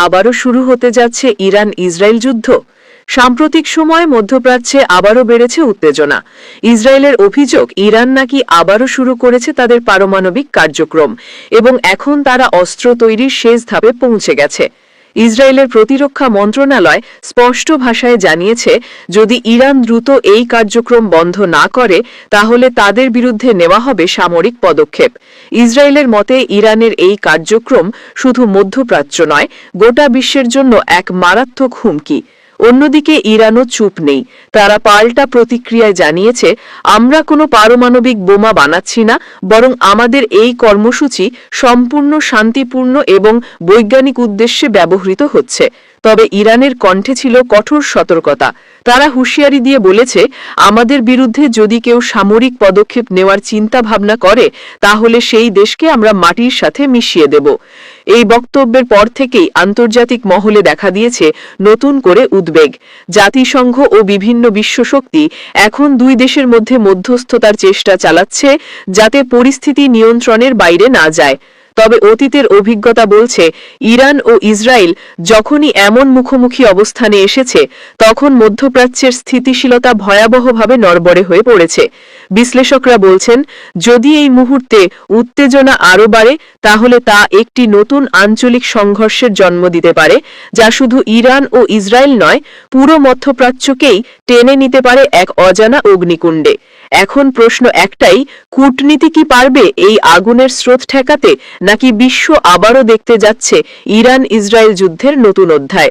আবারও শুরু হতে যাচ্ছে ইরান ইসরায়েল যুদ্ধ। সাম্প্রতিক সময়ে মধ্যপ্রাচ্যে আবারও বেড়েছে উত্তেজনা। ইসরায়েলের অভিযোগ, ইরান নাকি আবারও শুরু করেছে তাদের পারমাণবিক কার্যক্রম এবং এখন তারা অস্ত্র তৈরির শেষ ধাপে পৌঁছে গেছে। ইসরায়েলের প্রতিরক্ষা মন্ত্রণালয় স্পষ্ট ভাষায় জানিয়েছে, যদি ইরান দ্রুত এই কার্যক্রম বন্ধ না করে তাহলে তাদের বিরুদ্ধে নেওয়া হবে সামরিক পদক্ষেপ। ইসরায়েলের মতে ইরানের এই কার্যক্রম শুধু মধ্যপ্রাচ্য নয়, গোটা বিশ্বের জন্য এক মারাত্মক হুমকি। অন্যদিকে ইরানও চুপ নেই। তারা পাল্টা প্রতিক্রিয়ায় জানিয়েছে, আমরা কোনো পারমাণবিক বোমা বানাচ্ছি না, বরং আমাদের এই কর্মসূচি সম্পূর্ণ শান্তিপূর্ণ এবং বৈজ্ঞানিক উদ্দেশ্যে ব্যবহৃত হচ্ছে। তবে ইরানের কণ্ঠে ছিল কঠোর সতর্কতা। তারা হুঁশিয়ারি দিয়ে বলেছে, আমাদের বিরুদ্ধে যদি কেউ সামরিক পদক্ষেপ নেওয়ার চিন্তা ভাবনা করে তাহলে সেই দেশকে আমরা মাটির সাথে মিশিয়ে দেব। এই বক্তব্যের পর থেকেই আন্তর্জাতিক মহলে দেখা দিয়েছে নতুন করে উদ্বেগ। জাতিসংঘ ও বিভিন্ন বিশ্বশক্তি এখন দুই দেশের মধ্যে মধ্যস্থতার চেষ্টা চালাচ্ছে, যাতে পরিস্থিতি নিয়ন্ত্রণের বাইরে না যায়। তবে অতীতের অভিজ্ঞতা বলছে, ইরান ও ইসরায়েল যখনই এমন মুখোমুখি অবস্থানে এসেছে তখন মধ্যপ্রাচ্যের স্থিতিশীলতা ভয়াবহভাবে নড়বড়ে হয়ে পড়েছে। বিশ্লেষকরা বলছেন, যদি এই মুহূর্তে উত্তেজনা আরও বাড়ে তাহলে তা একটি নতুন আঞ্চলিক সংঘর্ষের জন্ম দিতে পারে, যা শুধু ইরান ও ইসরায়েল নয়, পুরো মধ্যপ্রাচ্যকেই টেনে নিতে পারে এক অজানা অগ্নিকুণ্ডে। এখন প্রশ্ন একটাই, কূটনীতি কি পারবে এই আগুনের স্রোত ঠেকাতে, নাকি বিশ্ব আবারও দেখতে যাচ্ছে ইরান ইসরায়েল যুদ্ধের নতুন অধ্যায়?